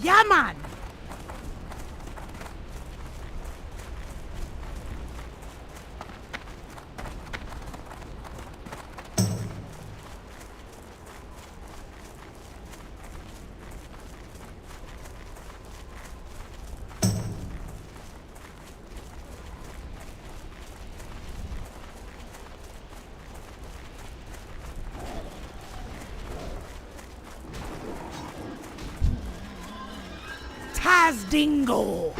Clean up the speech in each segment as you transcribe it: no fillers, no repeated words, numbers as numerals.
Yeah, man! Taz Dingo!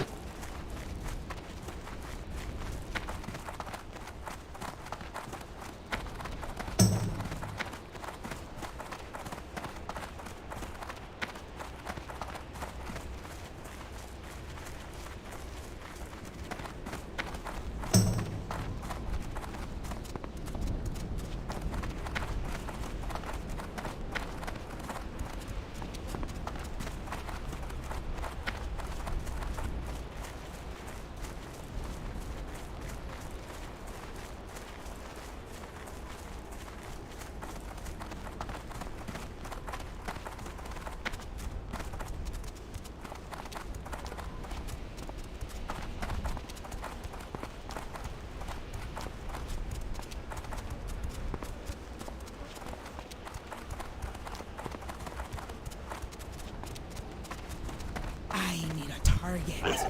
I need a target.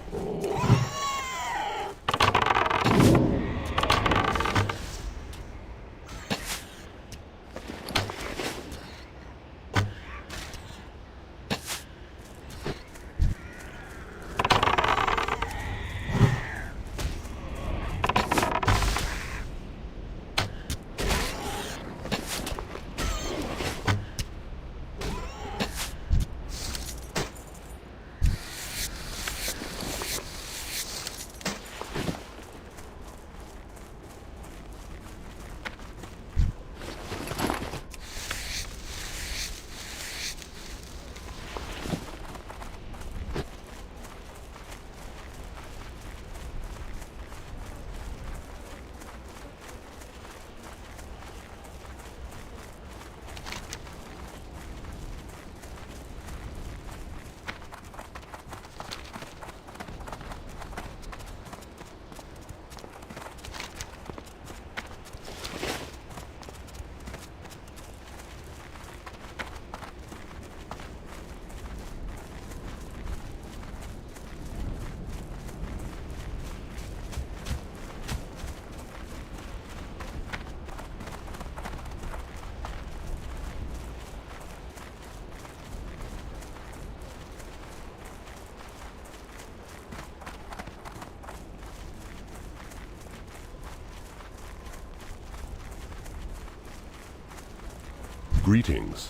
Greetings.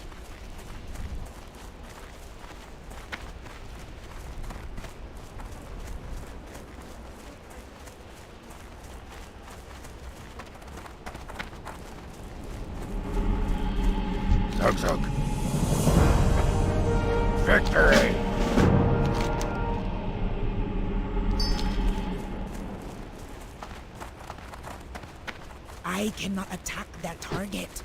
Zug Zug. Victory! I cannot attack that target.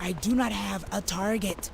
I do not have a target.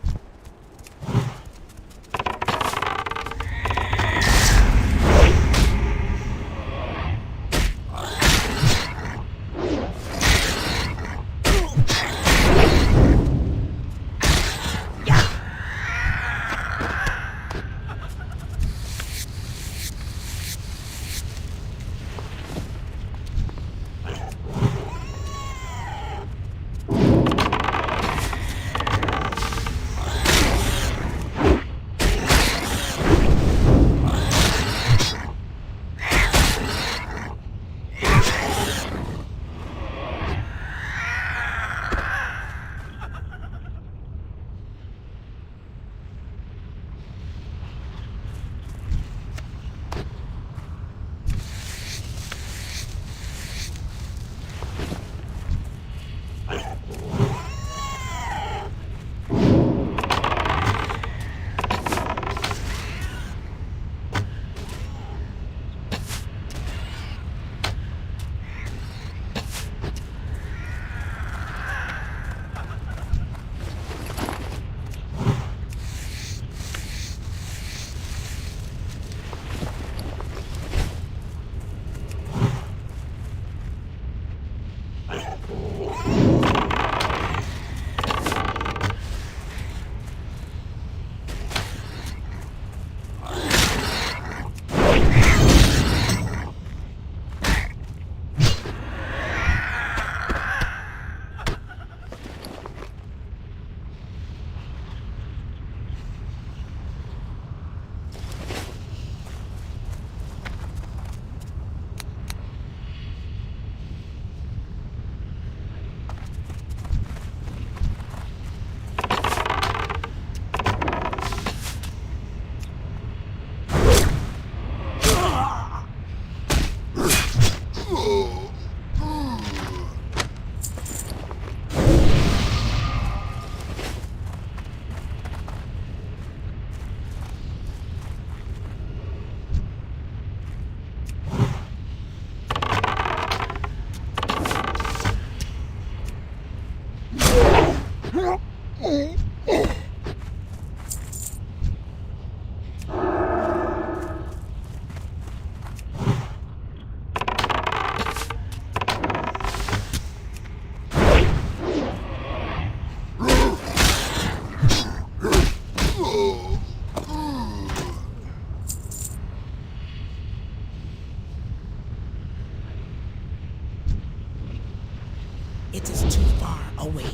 It is too far away.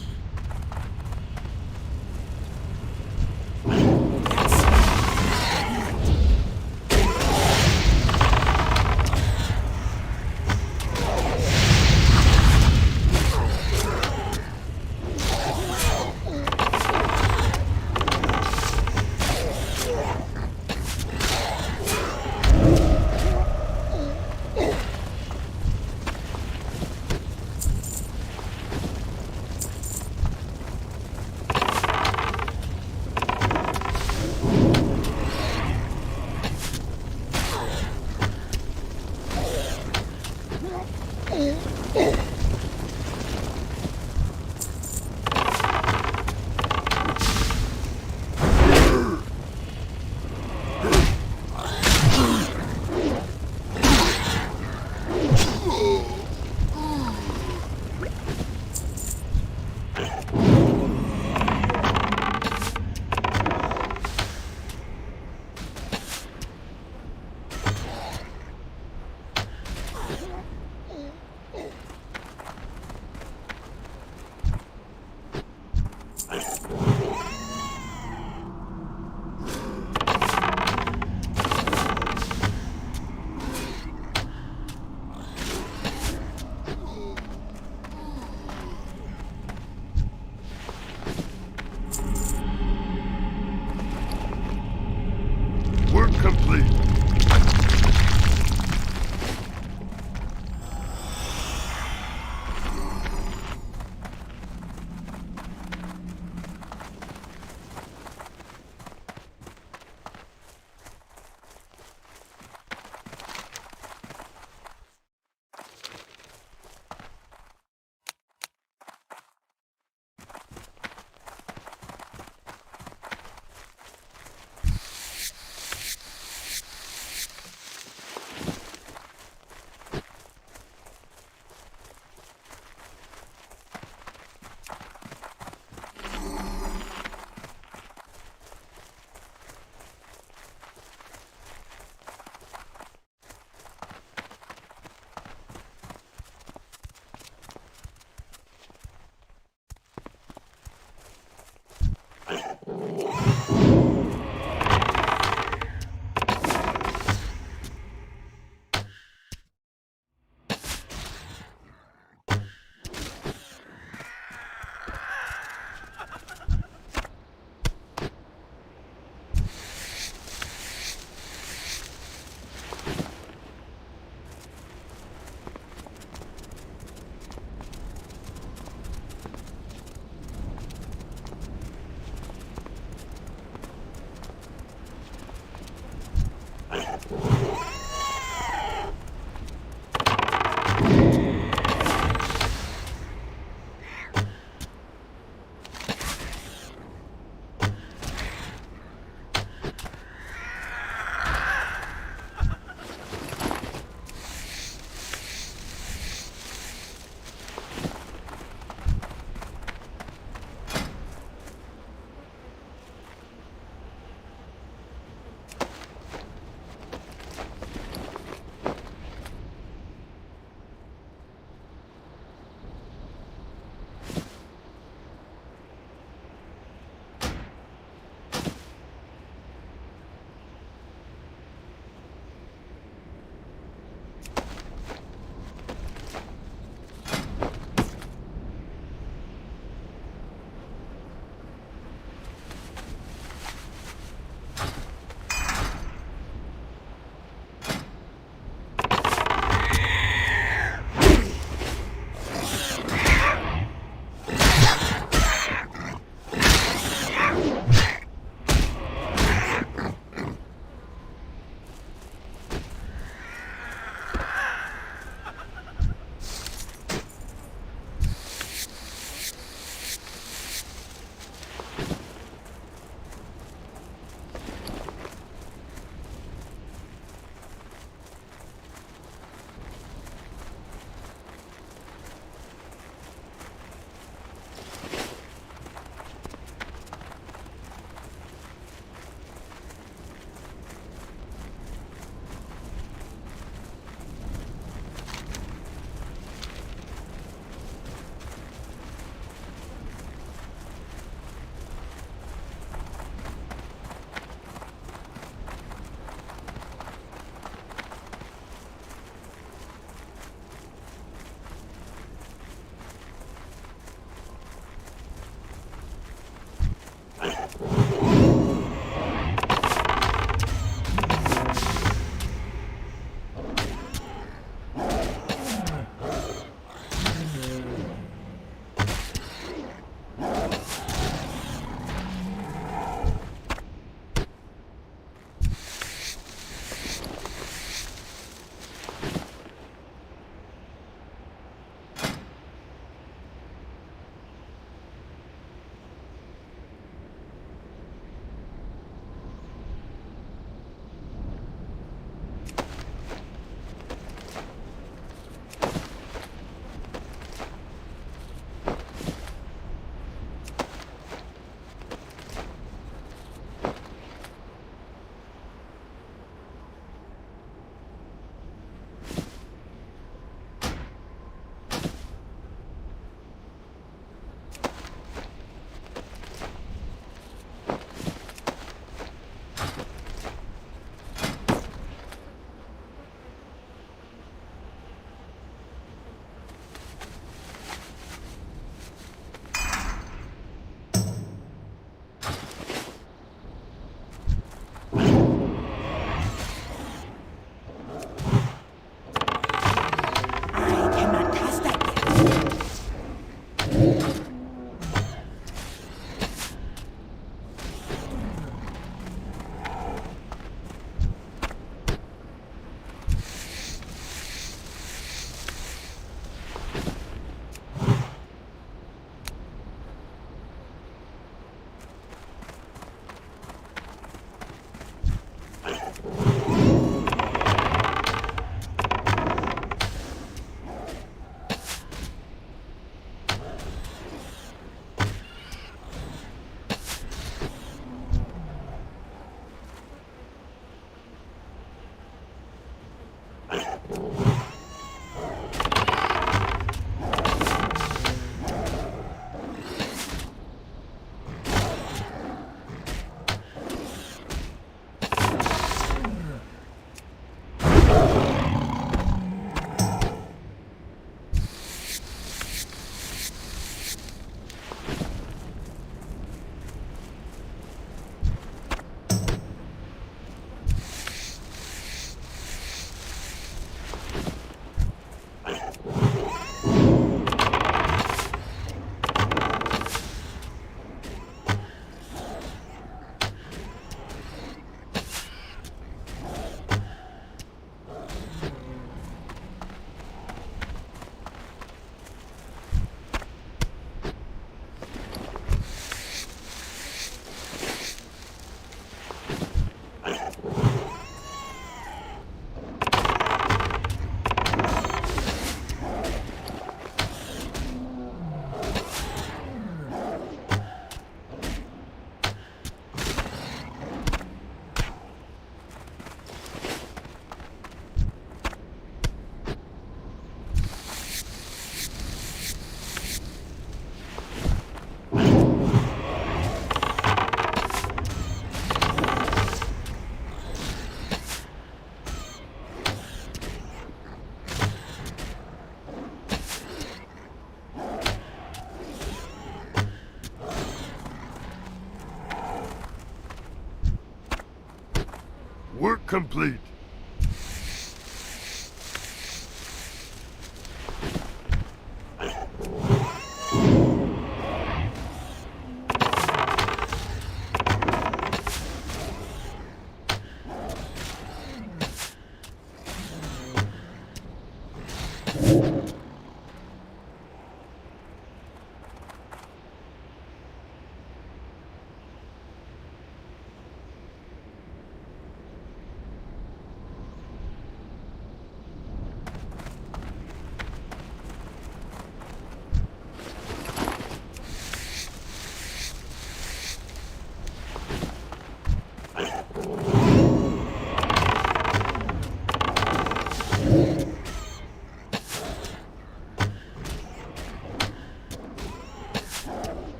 Work complete.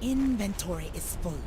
Inventory is full.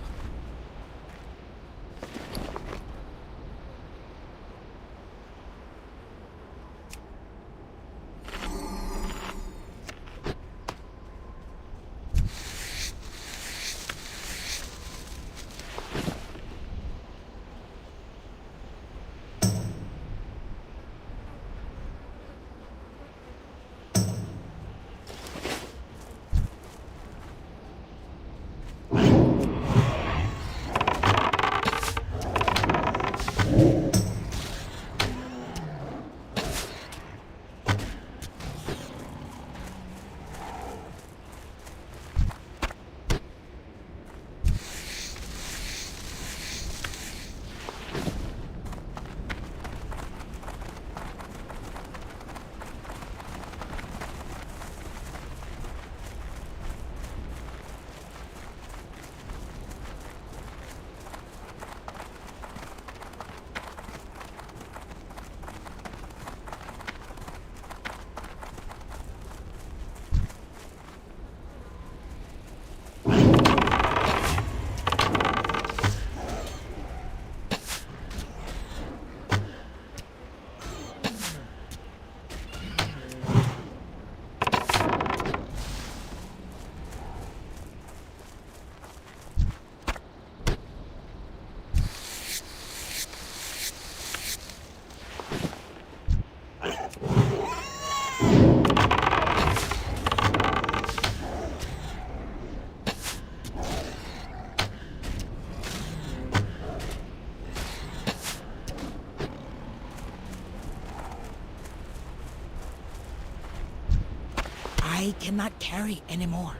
I cannot carry anymore.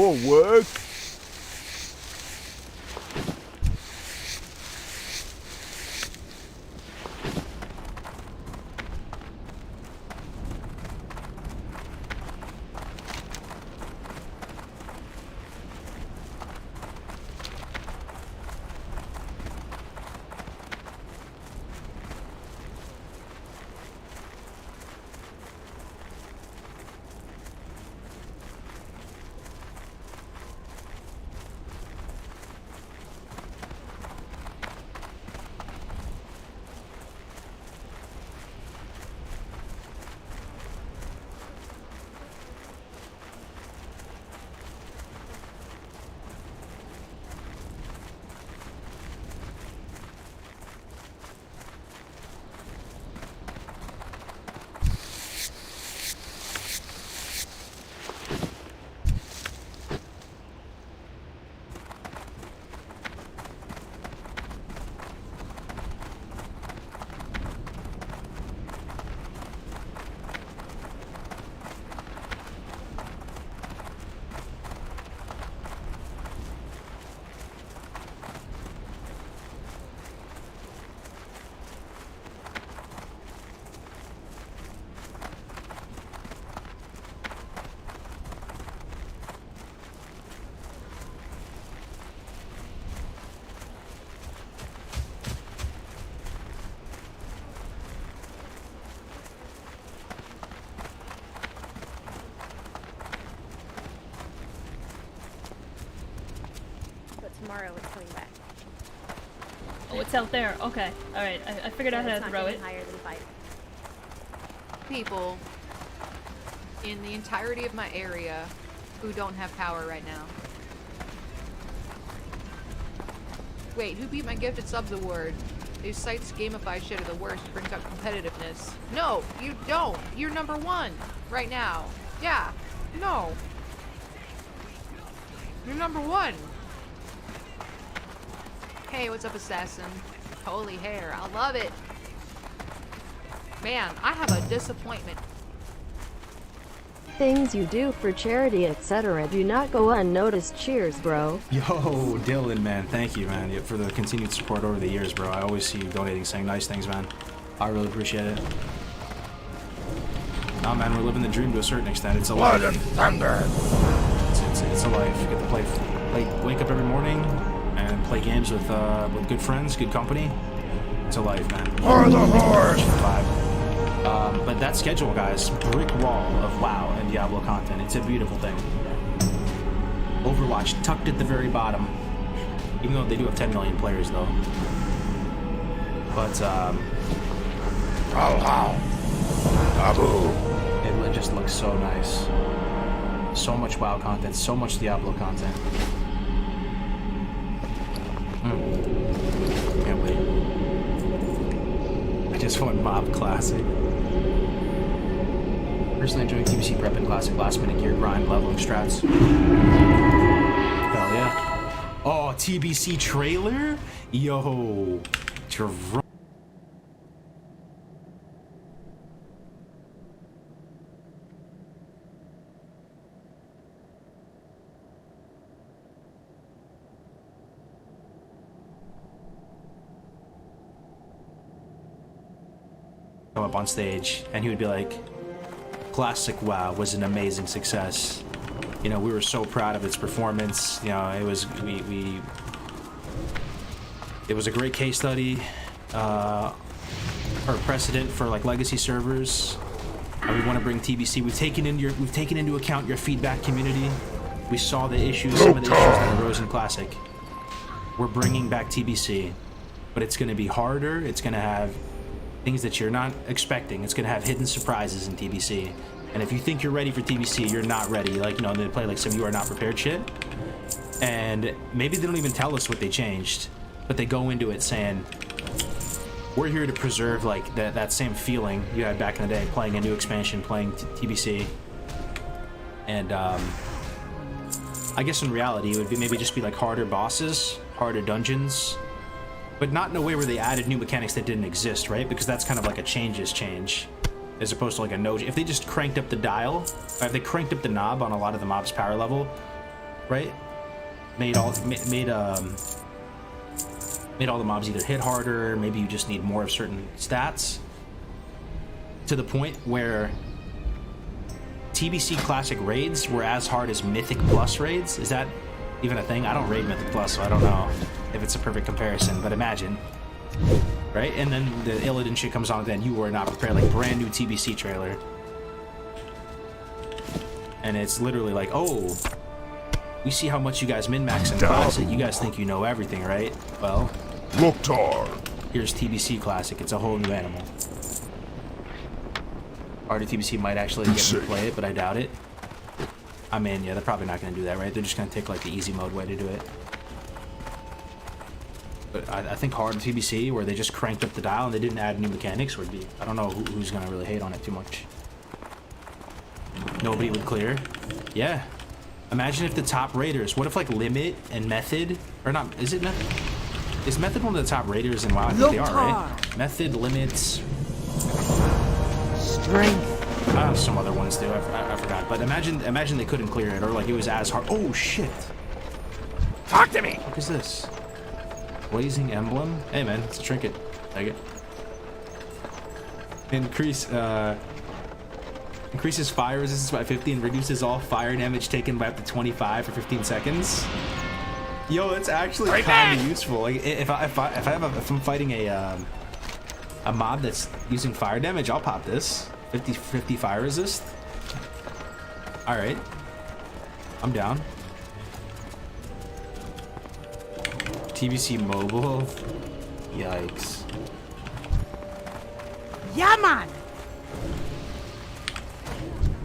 More work? Tomorrow it's coming back. Oh, it's out there. Okay. Alright, I figured out how to throw it. Higher than 5. People in the entirety of my area who don't have power right now. Wait, who beat my gifted subs award? These sites gamify shit are the worst. It brings out competitiveness. No, you don't. You're number 1 right now. Yeah. No. You're number 1. Hey, what's up, Assassin? Holy hair. I love it. Man, I have a disappointment. Things you do for charity, etc. do not go unnoticed. Cheers, bro. Yo, Dylan, man, thank you, man, for the continued support over the years, bro. I always see you donating, saying nice things, man. I really appreciate it. Nah, man, we're living the dream to a certain extent. It's a life. Blood and thunder. It's a life. You get to play, wake up every morning and play games with good friends, good company. It's a life, man. For the horse. But that schedule, guys, brick wall of WoW and Diablo content. It's a beautiful thing. Overwatch tucked at the very bottom, even though they do have 10 million players, though. But Taboo. it just looks so nice. So much WoW content, so much Diablo content. Can't wait. I just won Mob Classic. Personally enjoying TBC prep and classic last minute gear grind leveling strats. Hell yeah. Oh, TBC trailer? Yo. Come up on stage and he would be like, Classic WoW was an amazing success. You know, we were so proud of its performance. You know, it was it was a great case study, or precedent for like legacy servers. And we want to bring TBC. We've taken into account your feedback, community. We saw the issues, some of the issues that arose in Classic. We're bringing back TBC, but it's going to be harder. It's going to have things that you're not expecting. It's gonna have hidden surprises in TBC. And if you think you're ready for TBC, you're not ready. Like, you know, they play like some you are not prepared shit. And maybe they don't even tell us what they changed, but they go into it saying, we're here to preserve like that same feeling you had back in the day, playing a new expansion, playing TBC. And I guess in reality, it would be maybe just be like harder bosses, harder dungeons, but not in a way where they added new mechanics that didn't exist, right? Because that's kind of like a change, as opposed to like a no. If they just cranked up the dial, or if they cranked up the knob on a lot of the mobs' power level, right? Made all the mobs either hit harder, maybe you just need more of certain stats, to the point where TBC Classic raids were as hard as Mythic Plus raids. Is that even a thing? I don't raid Mythic Plus, so I don't know if it's a perfect comparison, but imagine, right? And then the Illidan shit comes on, then you were not prepared, like brand new TBC trailer. And it's literally like, oh, we see how much you guys min-max in Classic. You guys think you know everything, right? Well, Loktar. here's TBC Classic. It's a whole new animal. RDTBC might actually get me to play it, but I doubt it. I mean, yeah, they're probably not going to do that, right? They're just going to take like the easy mode way to do it. But I think hard TBC, where they just cranked up the dial and they didn't add new mechanics, would be. I don't know who's going to really hate on it too much. Nobody would clear. Yeah. Imagine if the top raiders. What if like Limit and Method, or not? Is it Method? Is Method one of the top raiders in WoW? I think they are, right? Method, Limits. Strength. Some other ones too. I forgot. But imagine they couldn't clear it, or like it was as hard. Oh shit! Talk to me. What is this? Blazing Emblem. Hey man, it's a trinket. Take it. Increases fire resistance by 50 and reduces all fire damage taken by up to 25 for 15 seconds. Yo, it's actually kind of useful. Like if I'm fighting a mob that's using fire damage, I'll pop this. 50 fire resist. All right, I'm down. TBC mobile. Yikes. Yeah, man.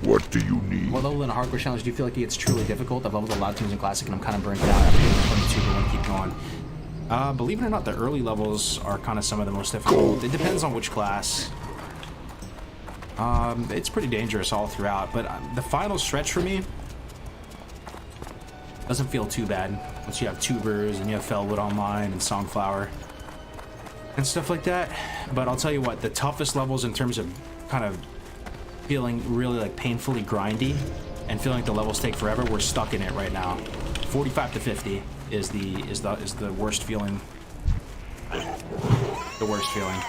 What do you need? What level in a hardcore challenge do you feel like it gets truly difficult? I've leveled a lot of teams in Classic and I'm kind of burnt out after getting 22, but I want to keep going. Believe it or not, the early levels are kind of some of the most difficult. It depends on which class. It's pretty dangerous all throughout, but the final stretch for me doesn't feel too bad. Once you have Tubers and you have Felwood Online and Songflower and stuff like that. But I'll tell you what, the toughest levels in terms of kind of feeling really like painfully grindy and feeling like the levels take forever, we're stuck in it right now. 45 to 50 is the worst feeling. The worst feeling.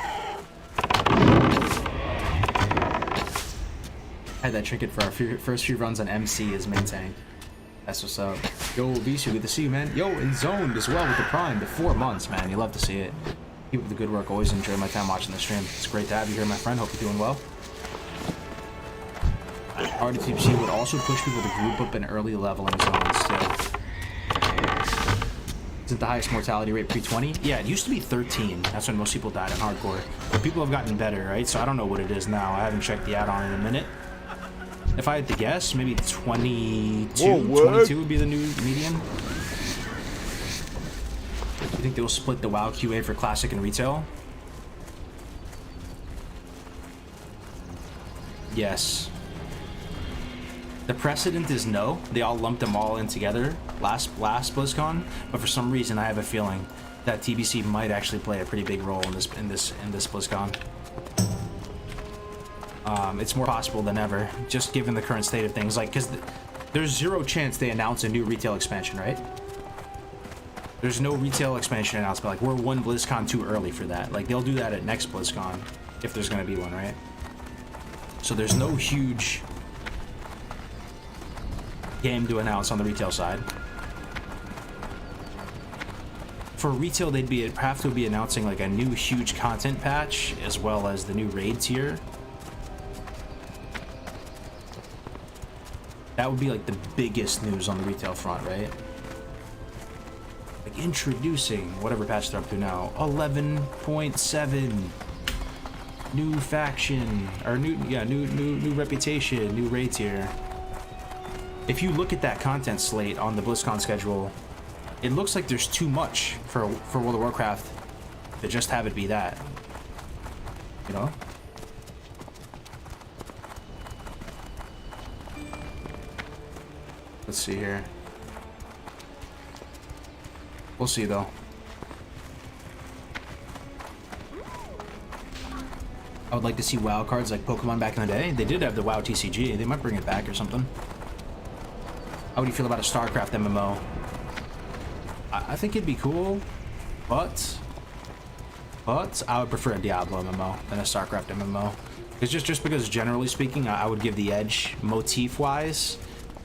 I had that trinket for our first few runs on MC as main tank. That's what's up. Yo, Visu, good to see you, man. Yo, and Zoned as well with the Prime. The 4 months, man. You love to see it. Keep up the good work. Always enjoy my time watching the stream. It's great to have you here, my friend. Hope you're doing well. RDTBC would also push people to group up in early leveling zones too. Isn't the highest mortality rate pre-20? Yeah, it used to be 13. That's when most people died in hardcore. But people have gotten better, right? So I don't know what it is now. I haven't checked the add-on in a minute. If I had to guess, maybe 22 would be the new median. You think they'll split the WoW QA for Classic and Retail? Yes. The precedent is no. They all lumped them all in together last BlizzCon, but for some reason I have a feeling that TBC might actually play a pretty big role in this BlizzCon. It's more possible than ever, just given the current state of things. Like, because there's zero chance they announce a new retail expansion, right? There's no retail expansion announcement. Like, we're one BlizzCon too early for that. Like, they'll do that at next BlizzCon, if there's going to be one, right? So there's no huge game to announce on the retail side. For retail, they'd have to be announcing like a new huge content patch as well as the new raid tier. That would be like the biggest news on the retail front, right? Like introducing whatever patch they're up to now, 11.7, new faction or new reputation, new raid tier. If you look at that content slate on the BlizzCon schedule, it looks like there's too much for World of Warcraft to just have it be that. You know? Let's see here. We'll see though. I would like to see WoW cards like Pokemon back in the day. They did have the WoW TCG. They might bring it back or something. How would you feel about a StarCraft MMO? I think it'd be cool, but I would prefer a Diablo MMO than a StarCraft MMO. It's just because, generally speaking, I would give the edge motif-wise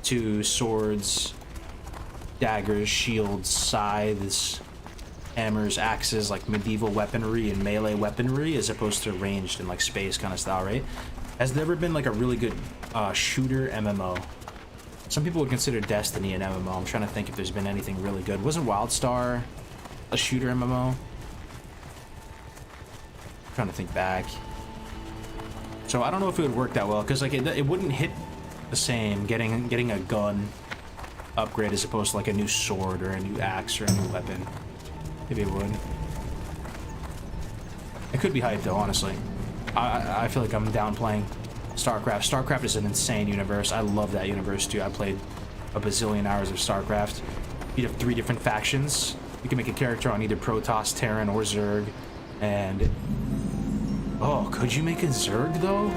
to swords, daggers, shields, scythes, hammers, axes, like medieval weaponry and melee weaponry, as opposed to ranged and like space kind of style, right? Has there ever been like a really good shooter MMO? Some people would consider Destiny an MMO. I'm trying to think if there's been anything really good. Wasn't WildStar a shooter MMO? I'm trying to think back. So I don't know if it would work that well, because like it wouldn't hit the same getting a gun upgrade as opposed to like a new sword or a new axe or a new weapon. Maybe it would. It could be hyped though, honestly. I feel like I'm downplaying StarCraft. StarCraft is an insane universe. I love that universe too. I played a bazillion hours of StarCraft. You'd have 3 different factions. You can make a character on either Protoss, Terran, or Zerg. And oh, could you make a Zerg though?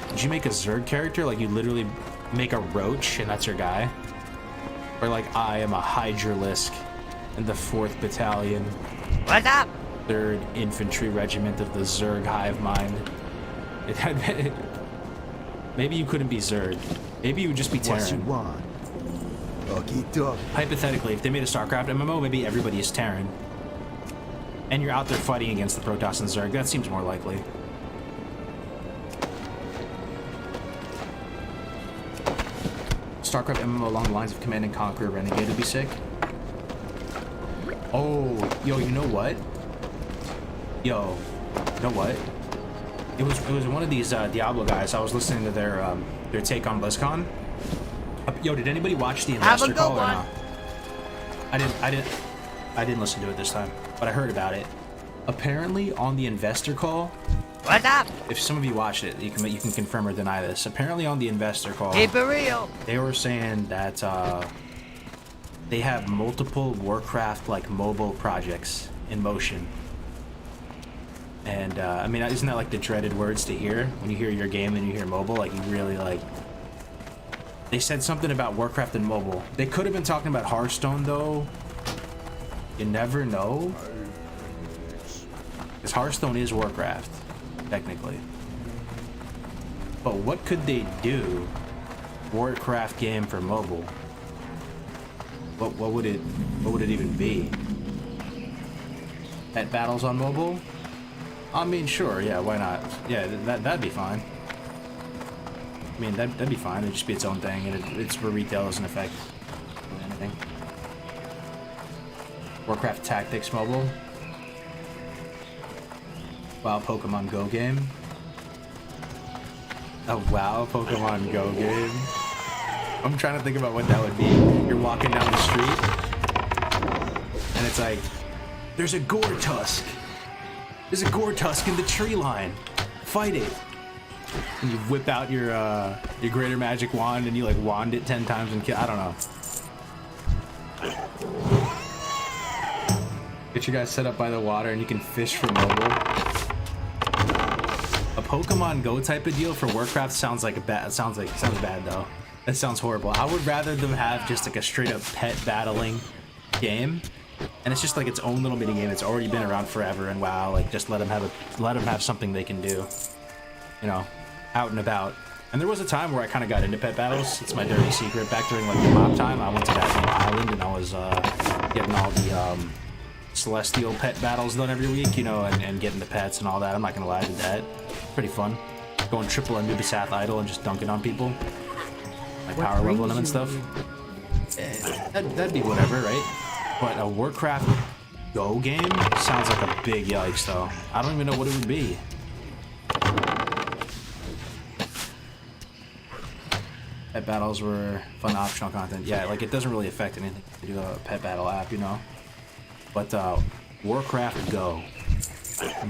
Could you make a Zerg character? Like you literally make a roach and that's your guy? Or like I am a Hydralisk in the 4th Battalion. What's up? 3rd Infantry Regiment of the Zerg Hive Mind. Maybe you couldn't be Zerg. Maybe you would just be Terran. What you want? Okey-doke. Hypothetically, if they made a StarCraft MMO, maybe everybody is Terran. And you're out there fighting against the Protoss and Zerg. That seems more likely. StarCraft MMO along the lines of Command and Conquer Renegade would be sick. Oh, yo, you know what? Yo, you know what? It was one of these Diablo guys. I was listening to their take on BlizzCon. Yo, did anybody watch the investor call or not? I didn't listen to it this time, but I heard about it. Apparently, on the investor call. What's up? If some of you watched it, you can confirm or deny this. Apparently, on the investor call, Keep it real. they were saying that they have multiple Warcraft like mobile projects in motion. And I mean, isn't that like the dreaded words to hear when you hear your game and you hear mobile? Like you really like. They said something about Warcraft and mobile. They could have been talking about Hearthstone though. You never know. Because Hearthstone is Warcraft, technically. But what could they do? Warcraft game for mobile. What would it even be? Pet battles on mobile? I mean, sure, yeah, why not? Yeah, that'd be fine. I mean, that'd be fine. It'd just be its own thing, and it's for retail, doesn't affect anything. Warcraft Tactics mobile. WoW Pokemon Go game. A WoW Pokemon Go game. I'm trying to think about what that would be. You're walking down the street, and it's like, there's a Gore Tusk. There's a Gore Tusk in the tree line. Fight it. And you whip out your Greater Magic Wand and you like wand it 10 times and kill. I don't know. Get you guys set up by the water and you can fish for mobile. A Pokemon Go type of deal for Warcraft sounds like sounds bad though. That sounds horrible. I would rather them have just like a straight up pet battling game. And it's just like its own little mini game. It's already been around forever, and WoW, like just let them have something they can do, you know, out and about. And there was a time where I kind of got into pet battles. It's my dirty secret. Back during like the mob time, I went to that island and I was getting all the celestial pet battles done every week, you know, and getting the pets and all that. I'm not gonna lie, I did that. Pretty fun. Going triple Anubis Idol and just dunking on people, like power leveling them and stuff. That'd be whatever, right? But a Warcraft Go game sounds like a big yikes, though. I don't even know what it would be. Pet battles were fun optional content. Yeah, like it doesn't really affect anything to do a pet battle app, you know. But Warcraft Go. I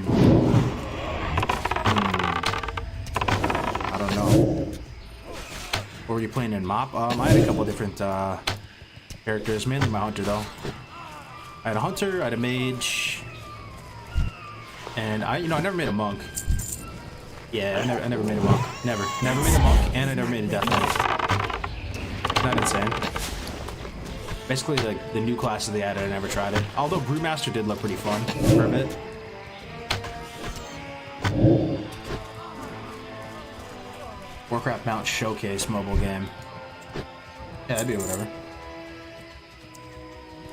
don't know. What were you playing in MoP? I had a couple different characters, mainly my hunter though. I had a hunter, I had a mage, and I never made a monk. Yeah, I never made a monk. Never made a monk, and I never made a death knight. Not insane. Basically, like the new classes they added, I never tried it. Although Brewmaster did look pretty fun for a bit. Warcraft Mount Showcase mobile game. Yeah, that'd be whatever.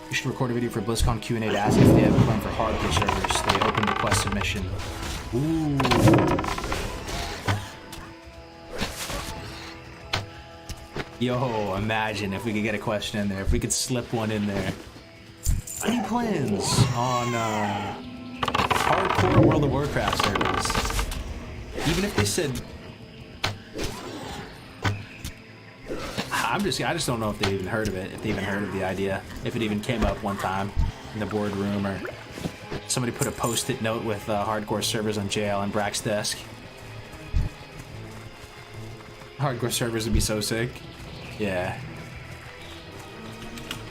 You should record a video for BlizzCon Q&A to ask if they have a plan for hardcore servers. They open request submission. Ooh. Yo, imagine if we could get a question in there. If we could slip one in there. Any plans on hardcore World of Warcraft servers? Even if they said... I just don't know if they even heard of it, if they even heard of the idea, if it even came up one time in the boardroom, or somebody put a post-it note with hardcore servers on JL and Brack's desk. Hardcore servers would be so sick. Yeah.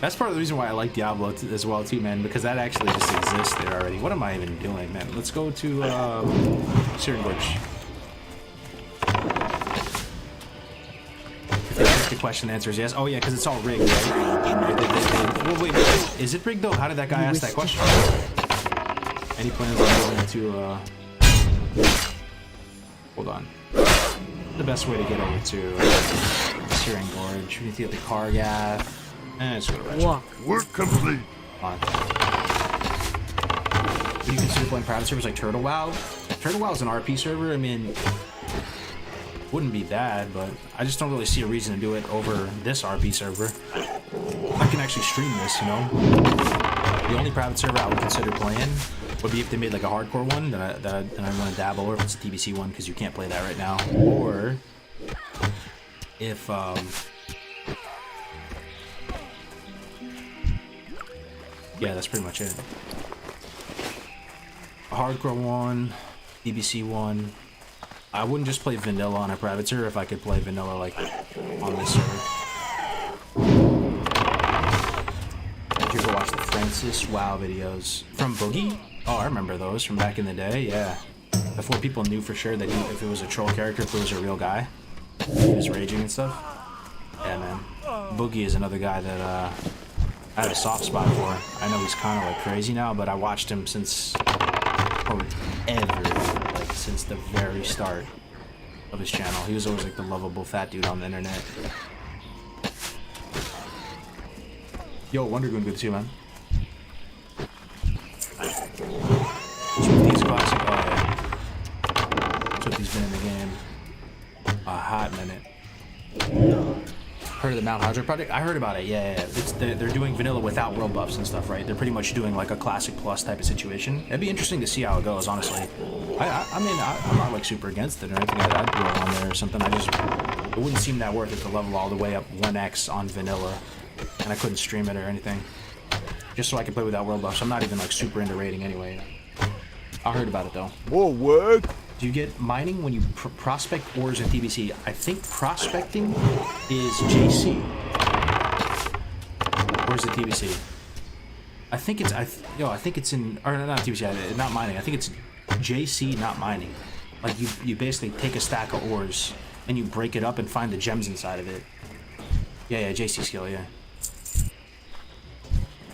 That's part of the reason why I like Diablo as well too, man, because that actually just exists there already. What am I even doing, man? Let's go to Searing Gorge. The question answer is yes. Oh yeah, because it's all rigged, right? Well, wait, is it rigged though? How did that guy ask that question? Any plans on going to hold on. The best way to get over to Searing Gorge. We need to get the Kargath. Let's go to Retro. Work complete. Come on. Do you consider playing private servers like Turtle WoW? Turtle WoW is an RP server. I mean, wouldn't be bad, but I just don't really see a reason to do it over this RP server. I can actually stream this, you know. The only private server I would consider playing would be if they made like a hardcore one that I want to dabble, or if it's a TBC one, because you can't play that right now, or if yeah, that's pretty much it. A hardcore one, TBC one. I wouldn't just play vanilla on a private server if I could play vanilla like on this server. Did you ever watch the Francis WoW videos from Boogie? Oh, I remember those from back in the day, yeah. Before people knew for sure that if it was a troll character, if it was a real guy. He was raging and stuff. Yeah, man. Boogie is another guy that I had a soft spot for. I know he's kind of like crazy now, but I watched him since forever. Since the very start of his channel. He was always like the lovable fat dude on the internet. Yo, Wonder Goon good too, man. Swifty's classic. Oh yeah. Swifty's been in the game a hot minute. Heard of the Mount Hydra project? I heard about it. Yeah. They're doing vanilla without world buffs and stuff, right? They're pretty much doing like a classic plus type of situation. It'd be interesting to see how it goes, honestly. I mean, I'm not like super against it or anything. I'd do it on there or something. It wouldn't seem that worth it to level all the way up 1x on vanilla, and I couldn't stream it or anything, just so I could play without world buffs. I'm not even like super into raiding anyway. I heard about it though. More work. Do you get mining when you prospect ores in TBC? I think prospecting is JC. Or is it TBC? I think it's I think it's in, or not TBC, not mining. I think it's JC, not mining. Like you basically take a stack of ores and you break it up and find the gems inside of it. Yeah, JC skill, yeah.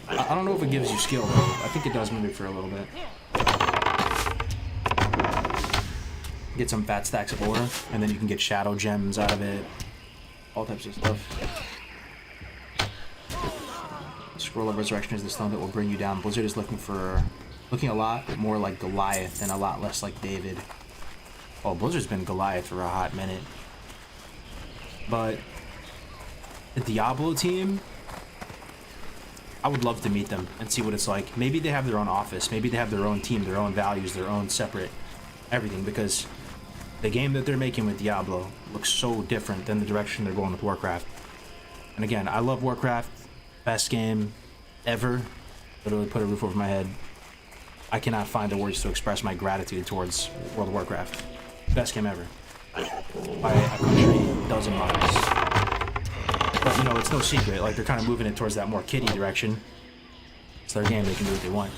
I don't know if it gives you skill though. I think it does maybe for a little bit. Get some fat stacks of ore, and then you can get shadow gems out of it. All types of stuff. Scroll of Resurrection is the stone that will bring you down. Blizzard is looking a lot more like Goliath and a lot less like David. Oh, Blizzard's been Goliath for a hot minute. But the Diablo team, I would love to meet them and see what it's like. Maybe they have their own office. Maybe they have their own team, their own values, their own separate everything, because the game that they're making with Diablo looks so different than the direction they're going with Warcraft. And again, I love Warcraft. Best game ever. Literally put a roof over my head. I cannot find the words to express my gratitude towards World of Warcraft. Best game ever. By a country dozen miles. But you know, it's no secret. Like, they're kind of moving it towards that more kiddie direction. It's their game, they can do what they want.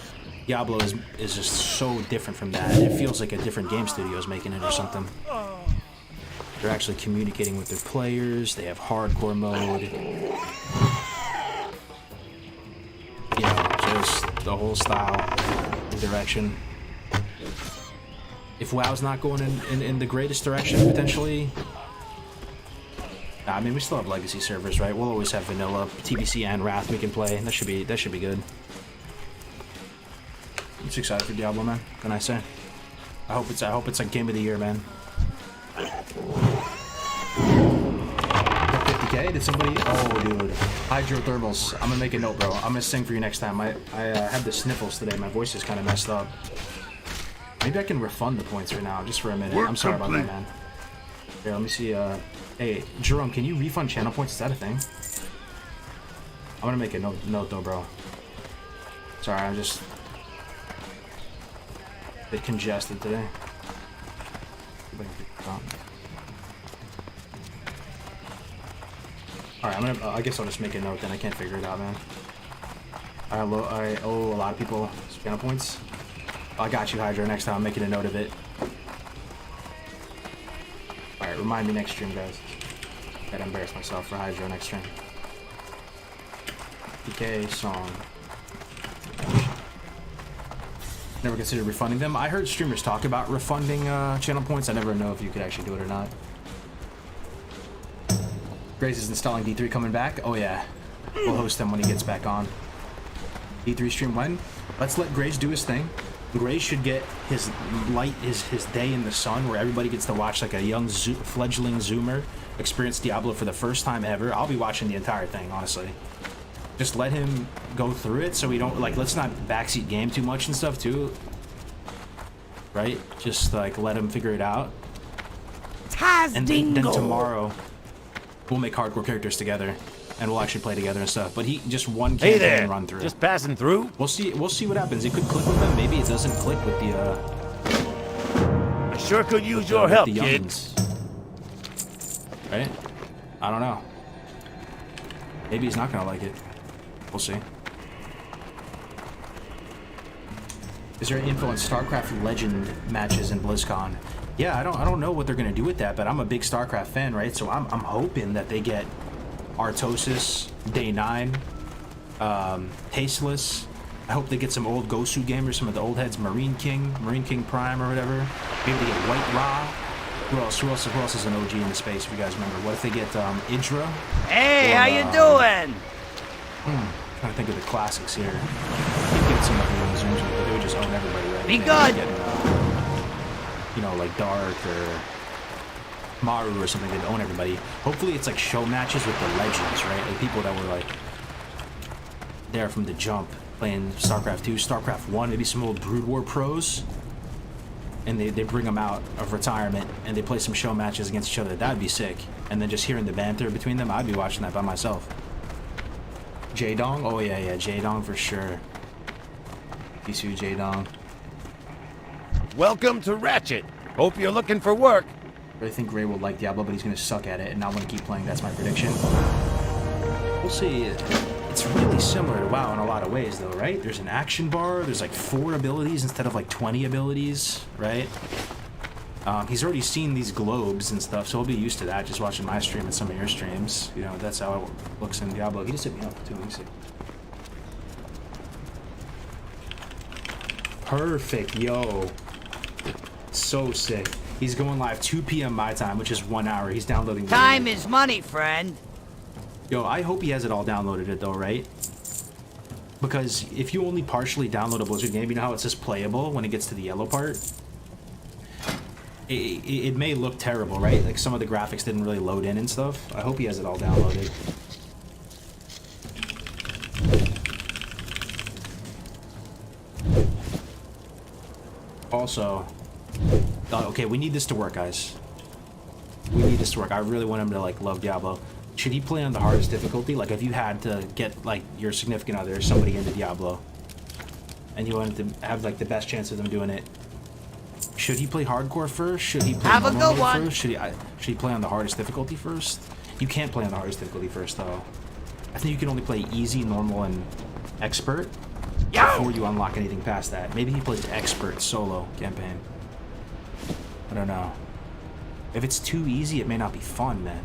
Diablo is just so different from that. It feels like a different game studio is making it or something. They're actually communicating with their players. They have hardcore mode. You know, just the whole style and direction. If WoW's not going in the greatest direction, potentially. Nah, I mean, we still have legacy servers, right? We'll always have vanilla, TBC, and Wrath we can play. That should be good. I'm just excited for Diablo, man. What can I say? I hope it's like game of the year, man. 50K? Did somebody? Oh, dude. Hydrothermals. I'm gonna make a note, bro. I'm gonna sing for you next time. I have the sniffles today. My voice is kind of messed up. Maybe I can refund the points right now, just for a minute. I'm sorry about that, man. Here, let me see. Hey, Jerome, can you refund channel points? Is that a thing? I'm gonna make a note though, bro. Sorry, I'm just a bit congested today. Alright, I guess I'll just make a note then. I can't figure it out, man. I owe a lot of people channel points. I got you, Hydra. Next time I'm making a note of it. Alright, remind me next stream, guys. Gotta embarrass myself for Hydra next stream. PK song. Never considered refunding them. I heard streamers talk about refunding channel points. I never know if you could actually do it or not. Grace is installing D3 coming back. Oh yeah, we'll host him when he gets back on. D3 stream when? Let's let Grace do his thing. Grace should get his day in the sun where everybody gets to watch like a young fledgling Zoomer experience Diablo for the first time ever. I'll be watching the entire thing, honestly. Just let him go through it so we don't, like, let's not backseat game too much and stuff too. Right? Just like let him figure it out. And then tomorrow we'll make hardcore characters together and we'll actually play together and stuff. But he just one campaign run through. Just passing through. We'll see what happens. It could click with them. Maybe it doesn't click with the I sure could use your help, kid. Right? I don't know. Maybe he's not gonna like it. We'll see. Is there info on StarCraft Legend matches in BlizzCon? Yeah, I don't know what they're gonna do with that, but I'm a big StarCraft fan, right? So I'm hoping that they get Artosis, Day 9, Tasteless. I hope they get some old Gosu gamers, some of the old heads, Marine King Prime or whatever. Maybe they get White Ra. Who else is an OG in the space, if you guys remember? What if they get Idra? Hey, how you doing? Trying to think of the classics here. Get some of the ones, but they would just own everybody, right? Be good! Get, you know, like Dark or Maru or something, they'd own everybody. Hopefully it's like show matches with the legends, right? Like people that were like there from the jump, playing StarCraft 2, StarCraft 1, maybe some old Brood War pros. And they bring them out of retirement and they play some show matches against each other. That'd be sick. And then just hearing the banter between them, I'd be watching that by myself. Jaedong? Oh yeah, Jaedong for sure. Bisu Jaedong. Welcome to Ratchet. Hope you're looking for work. I think Ray will like Diablo, but he's gonna suck at it and not want to keep playing. That's my prediction. We'll see. It's really similar to WoW in a lot of ways, though, right? There's an action bar. There's like 4 abilities instead of like 20 abilities, right? He's already seen these globes and stuff, so he'll be used to that. Just watching my stream and some of your streams, you know, that's how it looks in Diablo. He just hit me up too. Let me see. Perfect, yo. So sick. He's going live 2 p.m. my time, which is 1 hour. He's downloading. Time is money, friend. Yo, I hope he has it all downloaded it though, right? Because if you only partially download a Blizzard game, you know how it says playable when it gets to the yellow part? It may look terrible, right? Like some of the graphics didn't really load in and stuff. I hope he has it all downloaded. Also, okay, we need this to work, guys. We need this to work. I really want him to like love Diablo. Should he play on the hardest difficulty? Like if you had to get like your significant other or somebody into Diablo and you wanted to have like the best chance of them doing it, should he play hardcore first? Should he play have a good one? First? Should he play on the hardest difficulty first? You can't play on the hardest difficulty first though. I think you can only play easy, normal, and expert before you unlock anything past that. Maybe he plays expert solo campaign. I don't know. If it's too easy, it may not be fun, man.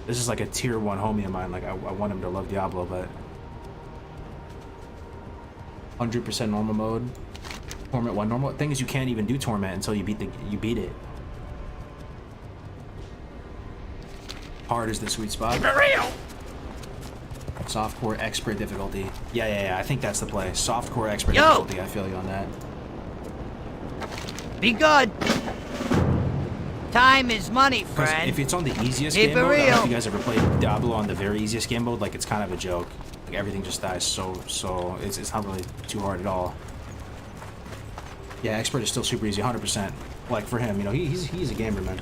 This is like a tier 1 homie of mine. Like, I want him to love Diablo, but 100% normal mode. Torment 1 normal. Thing is, you can't even do Torment until you beat it. Hard is the sweet spot. Keep it real. Softcore expert difficulty. Yeah. I think that's the play. Softcore expert difficulty. I feel you on that. Be good. Time is money, friend. If it's on the easiest Keep game it mode, I don't know real. if you guys ever played Diablo on the very easiest game mode, like it's kind of a joke. Like everything just dies so it's not really too hard at all. Yeah, expert is still super easy, 100%. Like for him, you know, he's a gamer, man.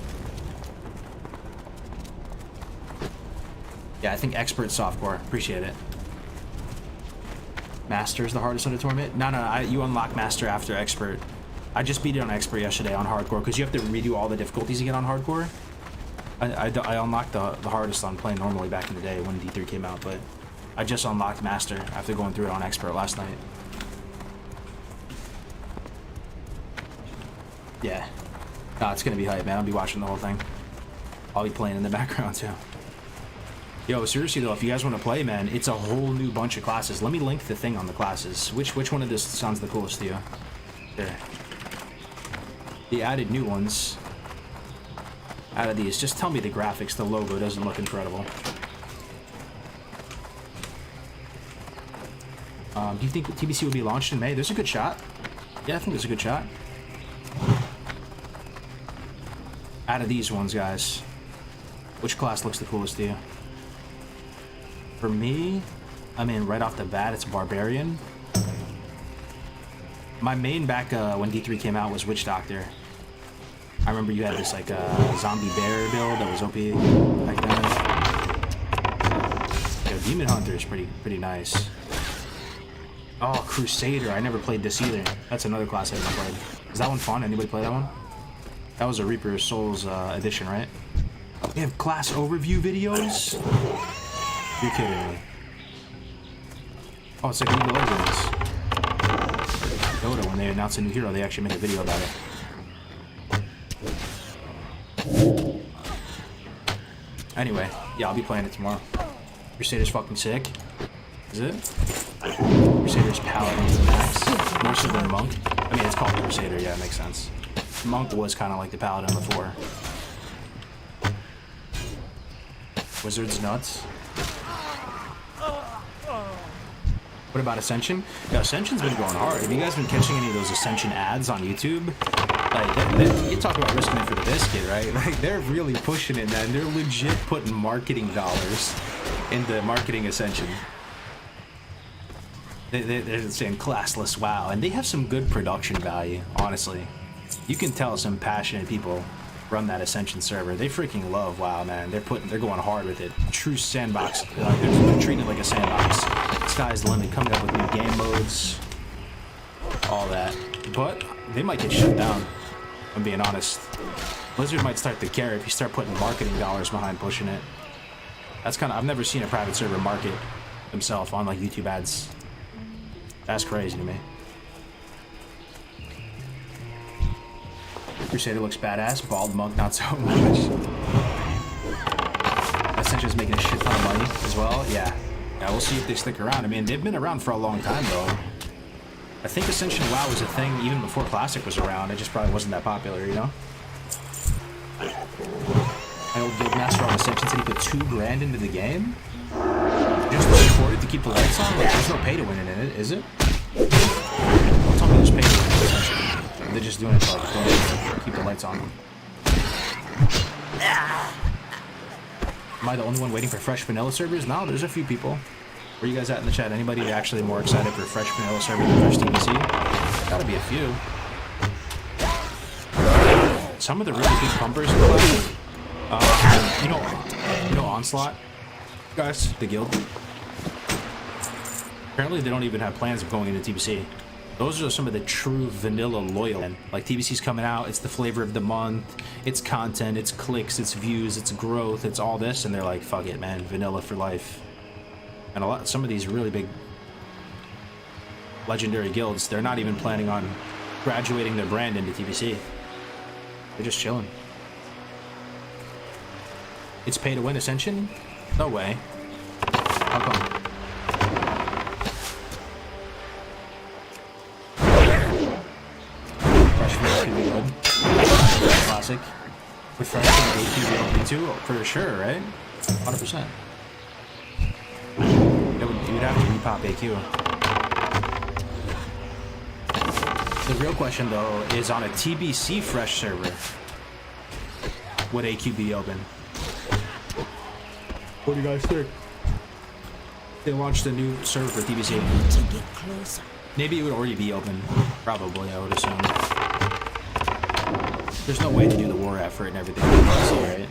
Yeah, I think expert softcore. Appreciate it. Master is the hardest under Torment? No, you unlock Master after expert. I just beat it on expert yesterday on hardcore because you have to redo all the difficulties again on hardcore. I unlocked the hardest on playing normally back in the day when D3 came out, but I just unlocked Master after going through it on expert last night. Yeah. No, it's gonna be hype, man. I'll be watching the whole thing. I'll be playing in the background too. Yo, seriously though, if you guys want to play, man, it's a whole new bunch of classes. Let me link the thing on the classes. Which one of this sounds the coolest to you? There. The added new ones. Out of these, just tell me the graphics, the logo doesn't look incredible. Do you think TBC will be launched in May? There's a good shot. Yeah, I think there's a good shot. Out of these ones, guys, which class looks the coolest to you? For me, I mean, right off the bat, it's Barbarian. My main back when D3 came out was Witch Doctor. I remember you had this like zombie bear build that was OP back then. Yo, Demon Hunter is pretty nice. Oh, Crusader. I never played this either. That's another class I never played. Is that one fun? Anybody play that one? That was a Reaper Souls edition, right? They have class overview videos? You're kidding me. Oh, it's like League of Legends. Dota, when they announce a new hero, they actually make a video about it. Anyway, yeah, I'll be playing it tomorrow. Crusader's fucking sick. Is it? Crusader's Paladin to the max. More so than Monk. I mean, it's called Crusader, yeah, it makes sense. Monk was kind of like the Paladin before. Wizard's nuts. What about Ascension? Yeah, Ascension's been going hard. Have you guys been catching any of those Ascension ads on YouTube? Like, you talk about risking it for the biscuit, right? Like, they're really pushing it, man. They're legit putting marketing dollars into marketing Ascension. They're saying classless WoW, and they have some good production value, honestly. You can tell some passionate people run that Ascension server. They freaking love WoW, man. They're going hard with it. True sandbox. They're treating it like a sandbox. Sky's the limit. Coming up with new game modes, all that. But they might get shut down. I'm being honest. Blizzard might start to care if you start putting marketing dollars behind pushing it. That's kind of. I've never seen a private server market themselves on like YouTube ads. That's crazy to me. Crusader looks badass. Bald Monk, not so much. Ascension's making a shit ton of money as well. Yeah, we'll see if they stick around. I mean, they've been around for a long time, though. I think Ascension WoW was a thing even before Classic was around. It just probably wasn't that popular, you know? My old Guildmaster on Ascension said he put $2 grand into the game. Just to support it to keep the lights on? Like, there's no pay to win in it, is it? Don't tell me there's pay to win in Ascension. They're just doing it to like keep the lights on. Am I the only one waiting for fresh vanilla servers? No, there's a few people. Where you guys at in the chat? Anybody actually more excited for fresh vanilla server than fresh TBC? Gotta be a few. Some of the really big pumpers in Classic. You know Onslaught? Guys, the guild. Apparently they don't even have plans of going into TBC. Those are some of the true vanilla loyal. Like TBC's coming out, it's the flavor of the month, it's content, it's clicks, it's views, it's growth, it's all this, and they're like, fuck it, man, vanilla for life. And some of these really big legendary guilds, they're not even planning on graduating their brand into TBC. They're just chilling. It's pay to win Ascension? No way. How come? Fresh could be good. Classic. With Fresh and AQ open too, for sure, right? 100%. You would have to repop AQ. The real question though is on a TBC Fresh server, would AQ be open? What do you guys think? They launched a new server for TBC. To get closer. Maybe it would already be open. Probably, I would assume. There's no way to do the war effort and everything, right?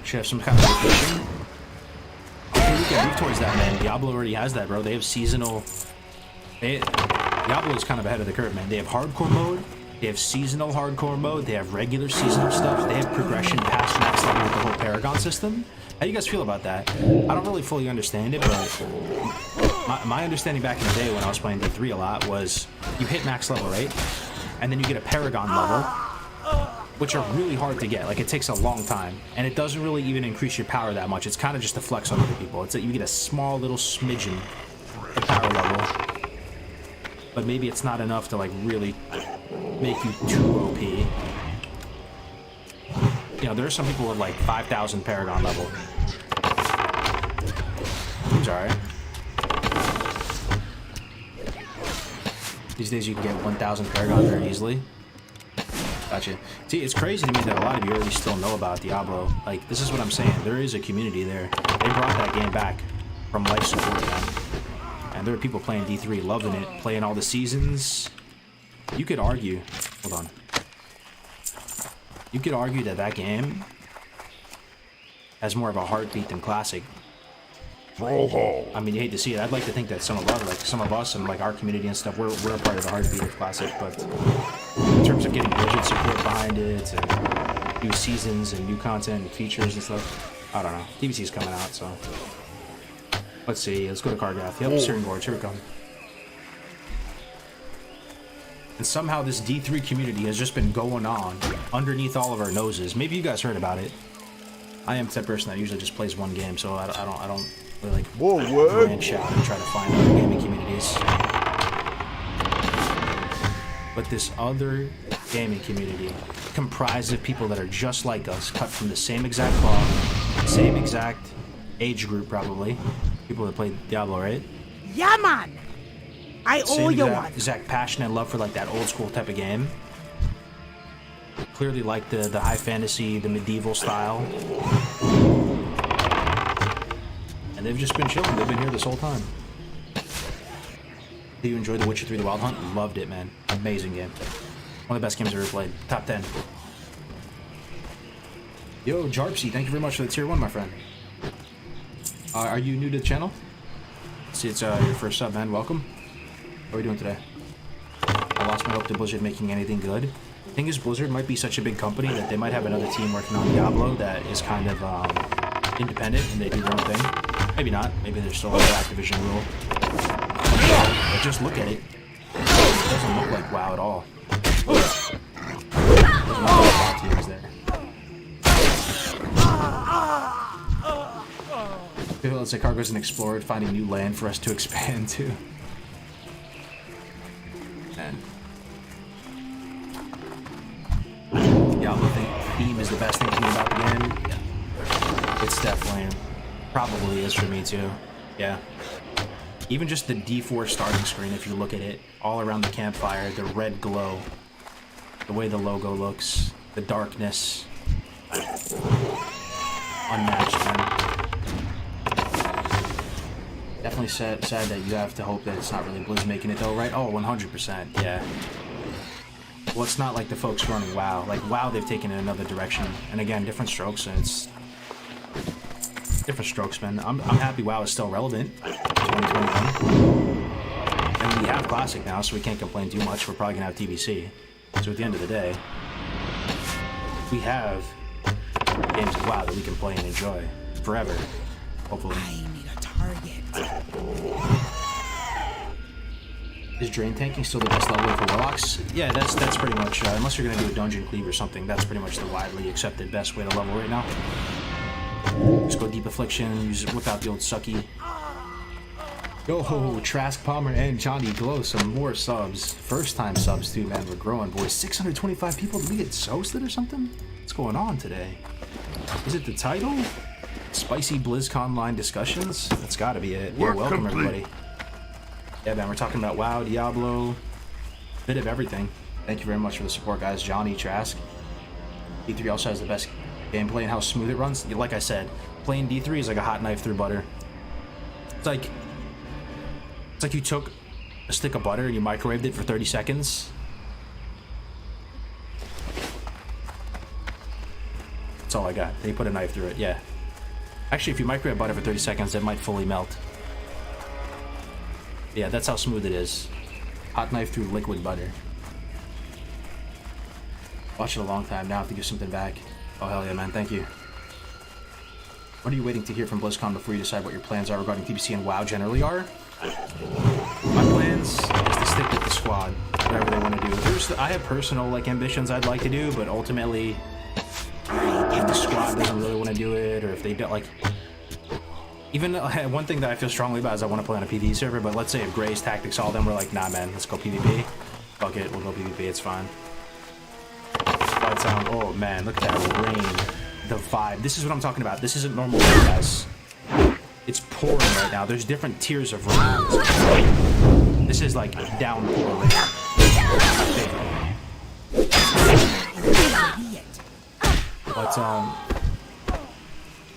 Should have some kind of vacation. Okay, we can move towards that, man. Diablo already has that, bro. They have seasonal. Diablo is kind of ahead of the curve, man. They have hardcore mode. They have seasonal hardcore mode. They have regular seasonal stuff. They have progression past max level with the whole Paragon system. How do you guys feel about that? I don't really fully understand it, but my understanding back in the day when I was playing D3 a lot was you hit max level, right? And then you get a Paragon level, which are really hard to get. Like, it takes a long time, and it doesn't really even increase your power that much. It's kind of just a flex on other people. It's that you get a small little smidgen of power level, but maybe it's not enough to like really make you too OP. You know, there are some people with like 5,000 Paragon level. Seems alright. These days you can get 1,000 Paragon very easily. Gotcha. See, it's crazy to me that a lot of you already still know about Diablo. Like, this is what I'm saying. There is a community there. They brought that game back from life support, man. And there are people playing D3, loving it, playing all the seasons. You could argue... Hold on. You could argue that that game has more of a heartbeat than Classic. Brawlhalla. I mean, you hate to see it. I'd like to think that some of us and like our community and stuff, we're a part of the heartbeat of Classic, but in terms of getting budget support behind it and new seasons and new content and features and stuff, I don't know. DBC's coming out, so let's see. Let's go to Kargath. Yep, Searing Gorge. Here we come. And somehow this D3 community has just been going on underneath all of our noses. Maybe you guys heard about it. I am the type of person that usually just plays one game, so I don't really like branch out and try to find other gaming communities. But this other gaming community, comprised of people that are just like us, cut from the same exact cloth, same exact age group probably. People that play Diablo, right? Yeah, man. I owe you one. Exact passion and love for like that old school type of game. Clearly like the high fantasy, the medieval style. And they've just been chilling. They've been here this whole time. Did you enjoy The Witcher 3: The Wild Hunt? Loved it, man. Amazing game. One of the best games I've ever played. Top 10. Yo, Jarpsy, thank you very much for the tier 1, my friend. Are you new to the channel? See, it's your first sub, man. Welcome. How are we doing today? I lost my hope to Blizzard making anything good. The thing is, Blizzard might be such a big company that they might have another team working on Diablo that is kind of independent and they do their own thing. Maybe not. Maybe they're still under Activision rule. But just look at it. It doesn't look like WoW at all. There's no WoW teams there. Let's say Cargo's an explorer, finding new land for us to expand to. And Diablo theme is the best thing to me about the game. Yeah. It's definitely, probably is for me too. Yeah. Even just the D4 starting screen, if you look at it, all around the campfire, the red glow, the way the logo looks, the darkness, unmatched, man. Definitely sad that you have to hope that it's not really Blizz making it though, right? Oh, 100%, yeah. Well, it's not like the folks running WoW. Like, WoW, they've taken it another direction. And again, different strokes, and it's... different strokes, man. I'm happy WoW is still relevant in 2021. And we have Classic now, so we can't complain too much. We're probably gonna have TBC. So at the end of the day, we have games of WoW that we can play and enjoy forever, hopefully. I need a target. Is drain tanking still the best level for warlocks? Yeah, that's pretty much, unless you're gonna do a dungeon cleave or something, that's pretty much the widely accepted best way to level right now. Just go deep affliction, whip out the old sucky. Yo, Trask, Palmer, and Johnny Glow, some more subs. First time subs too, man. We're growing, boys. 625 people. Did we get toasted or something? What's going on today? Is it the title? Spicy BlizzCon line discussions? That's gotta be it. Yeah, welcome everybody. Yeah, man, we're talking about WoW, Diablo, bit of everything. Thank you very much for the support, guys. Johnny, Trask. D3 also has the best gameplay and how smooth it runs. Like I said, playing D3 is like a hot knife through butter. It's like you took a stick of butter and you microwaved it for 30 seconds. That's all I got. They put a knife through it, yeah. Actually, if you microwave butter for 30 seconds, it might fully melt. Yeah, that's how smooth it is. Hot knife through liquid butter. Watched it a long time now. I have to give something back. Oh, hell yeah, man. Thank you. What are you waiting to hear from BlizzCon before you decide what your plans are regarding TBC and WoW generally are? My plans is to stick with the squad, whatever they want to do. I have personal like ambitions I'd like to do, but ultimately, if the squad doesn't really want to do it, or if they don't like, even one thing that I feel strongly about is I want to play on a PvE server. But let's say if Gray's Tactics, all of them were like, nah, man, let's go PvP. Fuck it, we'll go PvP. It's fine. But oh man, look at that rain. The vibe. This is what I'm talking about. This isn't normal rain, guys. It's pouring right now. There's different tiers of rain. This is like downpour rain. But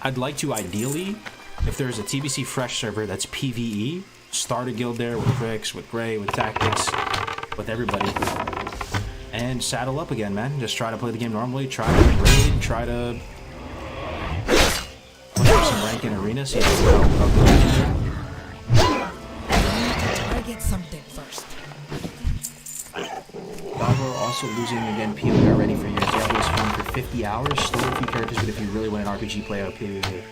I'd like to ideally, if there's a TBC Fresh server that's PvE, start a guild there with Crix, with Gray, with Tactics, with everybody, and saddle up again, man. Just try to play the game normally. Try to raid. Try to some rank in arena, see how good I get something first. Diablo also losing again. PvE already for years. Diablo is fun for 50 hours. Still a few characters, but if you really want an RPG, play out PvE.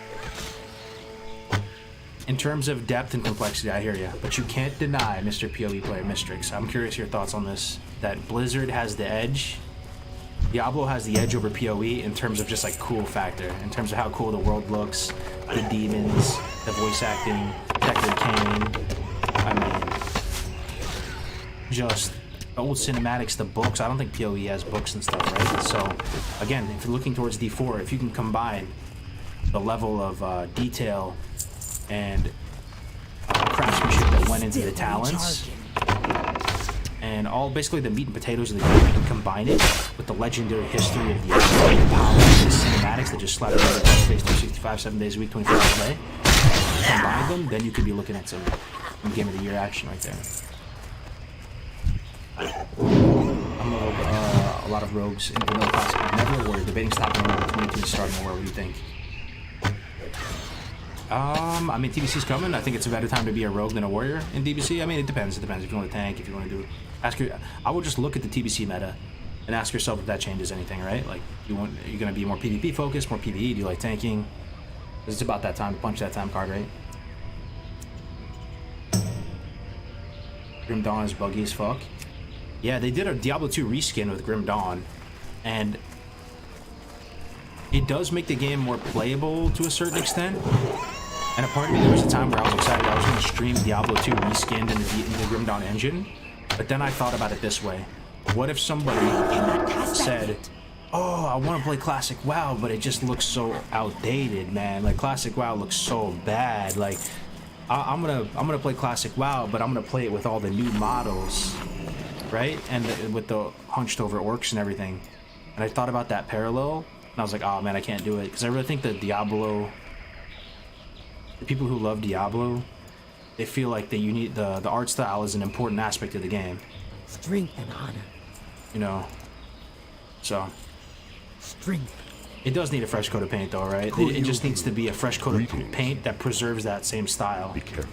In terms of depth and complexity, I hear you, but you can't deny Mr. PoE player Mistrix. I'm curious your thoughts on this. That Blizzard has the edge. Diablo has the edge over PoE in terms of just like cool factor, in terms of how cool the world looks, the demons, the voice acting, Deckard Cain. I mean, just the old cinematics, the books. I don't think PoE has books and stuff, right? So, again, if you're looking towards D4, if you can combine the level of detail and craftsmanship that went into the talents, and all basically the meat and potatoes of the game, and combine it with the legendary history of the power of the cinematics that just slap together face 365, 7 days a week, 24 hours a day. Combine them, then you could be looking at some Game of the Year action right there. I'm a lot of rogues in Vanilla Classic. Never a word. Debating stopping a war, 22 starting a war. What do you think? I mean, TBC's coming. I think it's a better time to be a rogue than a warrior in DBC. I mean, it depends. It depends if you want to tank, if you want to do. I would just look at the TBC meta and ask yourself if that changes anything, right? Like, are you going to be more PvP focused, more PvE? Do you like tanking? Because it's about that time to punch that time card, right? Grim Dawn is buggy as fuck. Yeah, they did a Diablo 2 reskin with Grim Dawn, and it does make the game more playable to a certain extent. And a part of me, there was a time where I was excited. I was going to stream Diablo 2 reskinned in the Grim Dawn engine. But then I thought about it this way. What if somebody said, oh, I want to play Classic WoW, but it just looks so outdated, man. Like, Classic WoW looks so bad. Like, I'm gonna play Classic WoW, but I'm going to play it with all the new models, right? And with the hunched over orcs and everything. And I thought about that parallel. And I was like, oh man, I can't do it. Because I really think that Diablo, the people who love Diablo, they feel like that you need the art style is an important aspect of the game. Strength and honor. You know, so. Strength. It does need a fresh coat of paint though, right? It just needs to be a fresh coat of paint that preserves that same style. Be careful.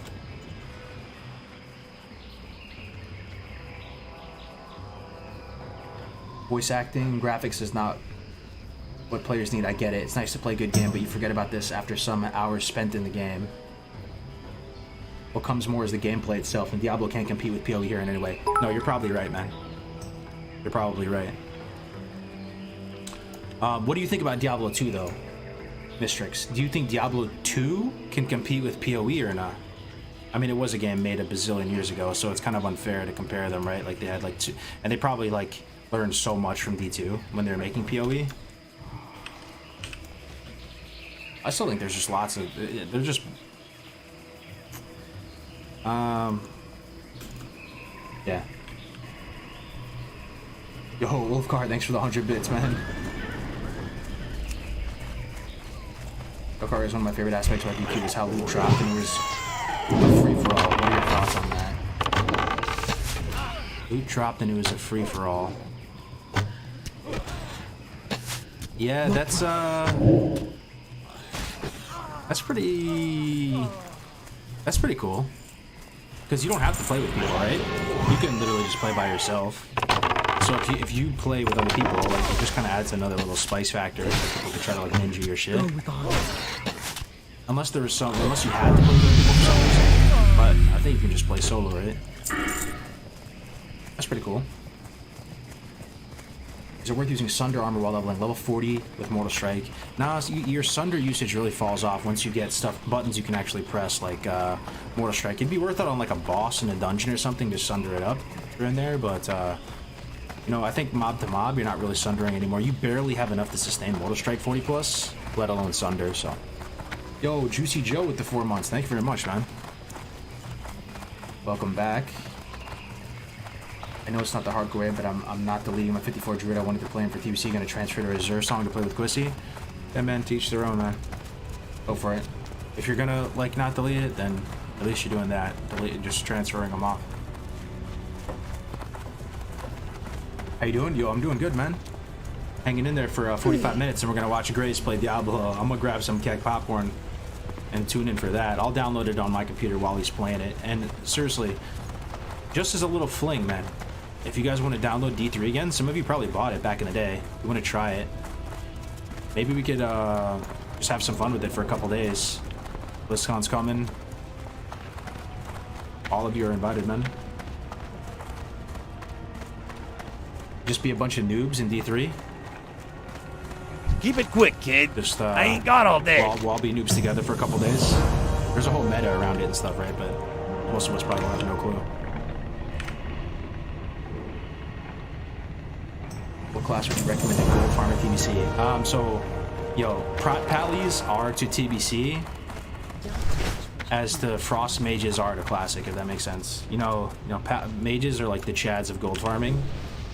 Voice acting, graphics is not what players need. I get it. It's nice to play a good game, but you forget about this after some hours spent in the game. What comes more is the gameplay itself, and Diablo can't compete with PoE here in any way. No, you're probably right, man. You're probably right. What do you think about Diablo 2, though, Mistrix? Do you think Diablo 2 can compete with PoE or not? I mean, it was a game made a bazillion years ago, so it's kind of unfair to compare them, right? Like, they had, like, two... And they probably, like, learned so much from D2 when they were making PoE. I still think there's just lots of... There's just... Yeah. Yo, Wolfcard, thanks for the 100 bits, man. Wolfcard is one of my favorite aspects about DQ is how loot dropped and it was a free-for-all. What are your thoughts on that? Loot dropped and it was a free-for-all. Yeah, that's pretty cool. Because you don't have to play with people, right? You can literally just play by yourself. So if you play with other people, like, it just kind of adds another little spice factor. Like, people could try to, like, ninja your shit. Unless you had to play with other people for some reason. But I think you can just play solo, right? That's pretty cool. Is it worth using Sunder armor while leveling? Level 40 with Mortal Strike. Nah, so your Sunder usage really falls off once you get buttons you can actually press, like Mortal Strike. It'd be worth it on like a boss in a dungeon or something to Sunder it up here and there, but you know, I think mob to mob, you're not really Sundering anymore. You barely have enough to sustain Mortal Strike 40 plus, let alone Sunder, so. Yo, Juicy Joe with the 4 months. Thank you very much, man. Welcome back. I know it's not the hardcore way, but I'm not deleting my 54 Druid. I wanted to play him for TBC. Gonna transfer to Reserve Song to play with Quissy. Yeah, man, teach their own, man. Go for it. If you're gonna, like, not delete it, then at least you're doing that. Just transferring them off. How you doing? Yo, I'm doing good, man. Hanging in there for 45 minutes, and we're gonna watch Grace play Diablo. I'm gonna grab some keg popcorn and tune in for that. I'll download it on my computer while he's playing it. And seriously, just as a little fling, man. If you guys want to download D3 again, some of you probably bought it back in the day. You want to try it. Maybe we could just have some fun with it for a couple days. BlizzCon's coming. All of you are invited, man. Just be a bunch of noobs in D3. Keep it quick, kid. Just I ain't got all day. We'll all be noobs together for a couple days. There's a whole meta around it and stuff, right? But most of us probably have no clue. What class would you recommend in Gold Farm at TBC? So, yo, Prot Pallies are to TBC as the Frost Mages are to Classic, if that makes sense. You know, Mages are like the Chads of gold farming.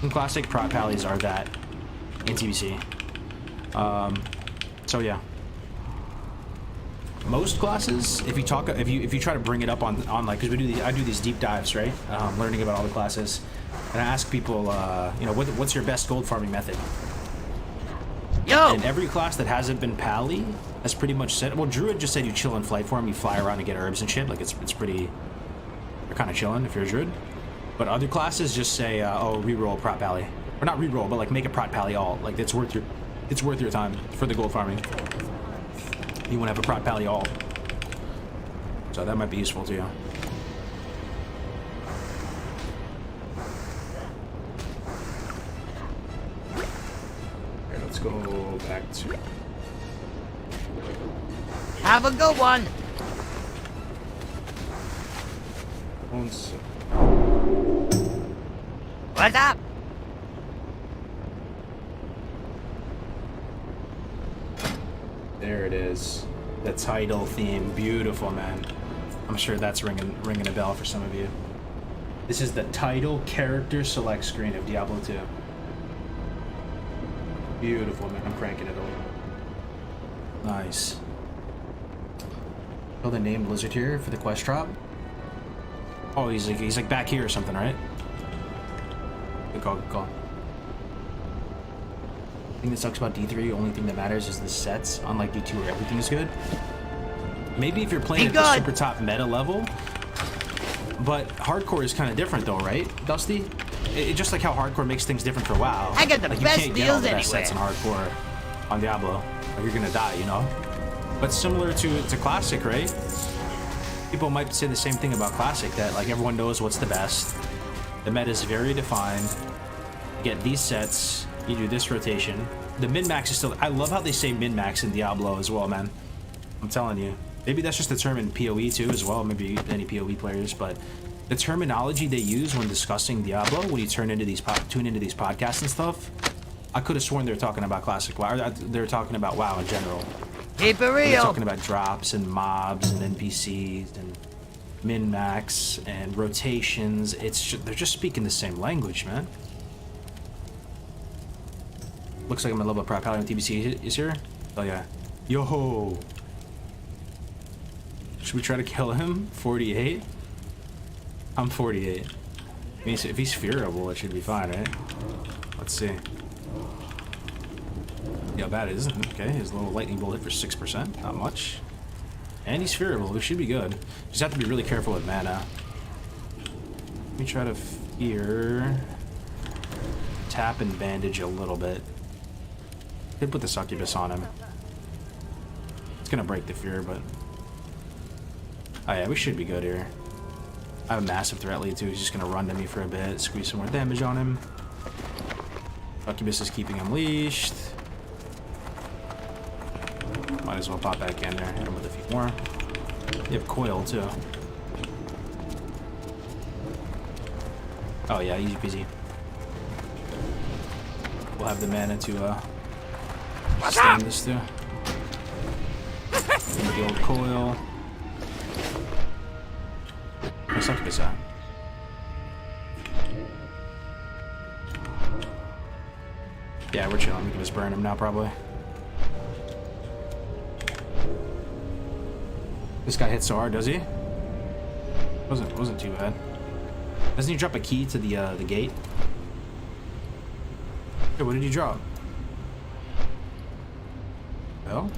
In Classic, Prot Pallies are that in TBC. So yeah. Most classes, if you try to bring it up on like, because I do these deep dives, right? Learning about all the classes. And I ask people, you know, what's your best gold farming method? Yo! And every class that hasn't been Pally has pretty much said, well, Druid just said you chill in flight form, you fly around and get herbs and shit. Like, it's pretty, you're kind of chilling if you're a Druid. But other classes just say, oh, reroll Prot Pally. Or not reroll, but like make a Prot Pally alt. Like, it's worth your time for the gold farming. You want to have a Prot Pally alt. So that might be useful to you. Let's go back to... Have a good one. What's up? There it is. The title theme. Beautiful, man. I'm sure that's ringing a bell for some of you. This is the title character select screen of Diablo 2. Beautiful, man. I'm cranking it up. Nice. Oh, the named lizard here for the quest drop. Oh, he's like back here or something, right? Good call, good call. The thing that sucks about D3, the only thing that matters is the sets, unlike D2 where everything is good. Maybe if you're playing at the super top meta level, but hardcore is kind of different though, right, Dusty? It just like how hardcore makes things different for WoW. I got the like, best you can't get all deals the best anywhere. sets in hardcore on Diablo. Like, you're gonna die, you know? But similar to Classic, right? People might say the same thing about Classic, that like everyone knows what's the best. The meta is very defined. You get these sets, you do this rotation. The min-max is still... I love how they say min-max in Diablo as well, man. I'm telling you. Maybe that's just the term in PoE too as well, maybe any PoE players, but the terminology they use when discussing Diablo, when you tune into these podcasts and stuff, I could have sworn they were talking about Classic WoW, or they were talking about WoW in general. Keep it They're real. talking about drops and mobs and NPCs and min-max and rotations. They're just speaking the same language, man. Looks like I'm gonna level up Prop Paladin TBC is here. Oh yeah. Yo. Should we try to kill him? 48? I'm 48. I mean, if he's fearable, it should be fine, right? Let's see. Yeah, bad it isn't. Okay, his little lightning bolt hit for 6%. Not much. And he's fearable. We should be good. Just have to be really careful with mana. Let me try to fear. Tap and bandage a little bit. Could put the succubus on him. It's gonna break the fear, but... Oh yeah, we should be good here. I have a massive threat lead too. He's just gonna run to me for a bit, squeeze some more damage on him. Succubus is keeping him leashed. Might as well pop back in there, hit him with a few more. You have coil too. Oh yeah, easy peasy. We'll have the mana to stand this too. The old coil. Where's Succubus at? Yeah, we're chilling. We can just burn him now, probably. This guy hits so hard, does he? Wasn't too bad. Doesn't he drop a key to the gate? Hey, what did he drop? Well?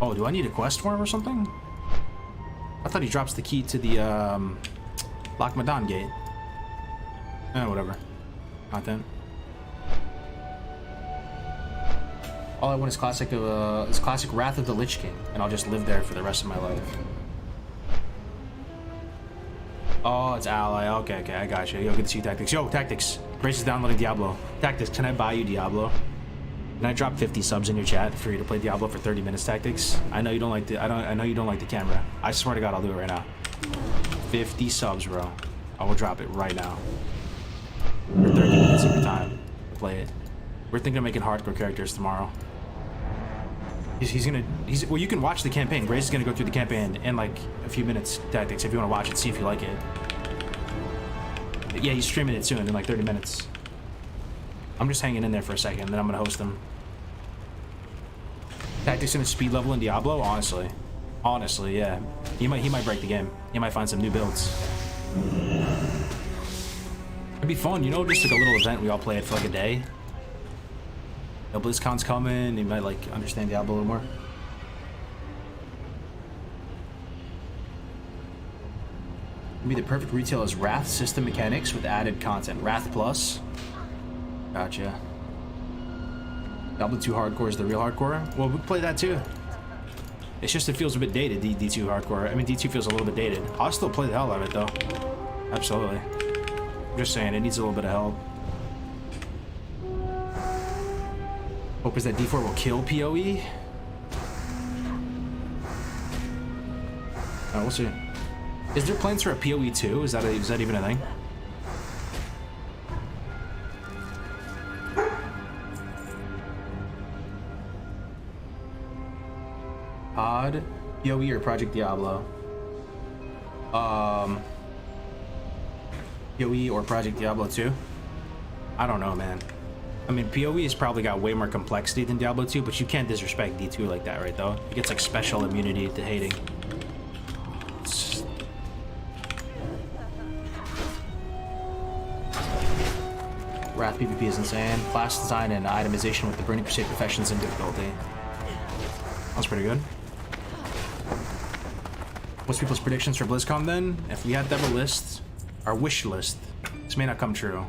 Oh, do I need a quest for him or something? I thought he drops the key to the Loch Madan gate. Whatever. Content. All I want is classic Wrath of the Lich King, and I'll just live there for the rest of my life. Oh, it's ally. Okay, I got you. Yo, good to see you, Tactics. Yo, Tactics. Grace is downloading Diablo. Tactics, can I buy you Diablo? Can I drop 50 subs in your chat for you to play Diablo for 30 minutes, Tactics? I know you don't like the I know you don't like the camera. I swear to God, I'll do it right now. 50 subs, bro. I will drop it right now. For 30 minutes every time. Play it. We're thinking of making hardcore characters tomorrow. Well, you can watch the campaign. Grace is gonna go through the campaign in like a few minutes, Tactics, if you want to watch it, see if you like it. Yeah, he's streaming it soon in like 30 minutes. I'm just hanging in there for a second, then I'm gonna host him. Tactics in a speed level in Diablo, honestly, yeah. He might break the game. He might find some new builds. It'd be fun, you know, just like a little event we all play it for like a day. You know, BlizzCon's coming, you might like understand Diablo a little more. It'd be the perfect retail as Wrath system mechanics with added content. Wrath Plus. Gotcha. Diablo 2 Hardcore is the real hardcore? Well, we play that too. It's just it feels a bit dated, D2 Hardcore. I mean, D2 feels a little bit dated. I'll still play the hell out of it though. Absolutely. I'm just saying, it needs a little bit of help. Hope is that D4 will kill PoE? Oh, we'll see. Is there plans for a PoE 2? Is that even a thing? Pod, PoE, or Project Diablo? PoE or Project Diablo 2? I don't know, man. I mean, PoE has probably got way more complexity than Diablo 2, but you can't disrespect D2 like that, right, though? It gets, like, special immunity to hating. Wrath PvP is insane. Class design and itemization with the Burning Crusade professions and difficulty. That's pretty good. What's people's predictions for BlizzCon then? If we had to have a list, our wish list, this may not come true.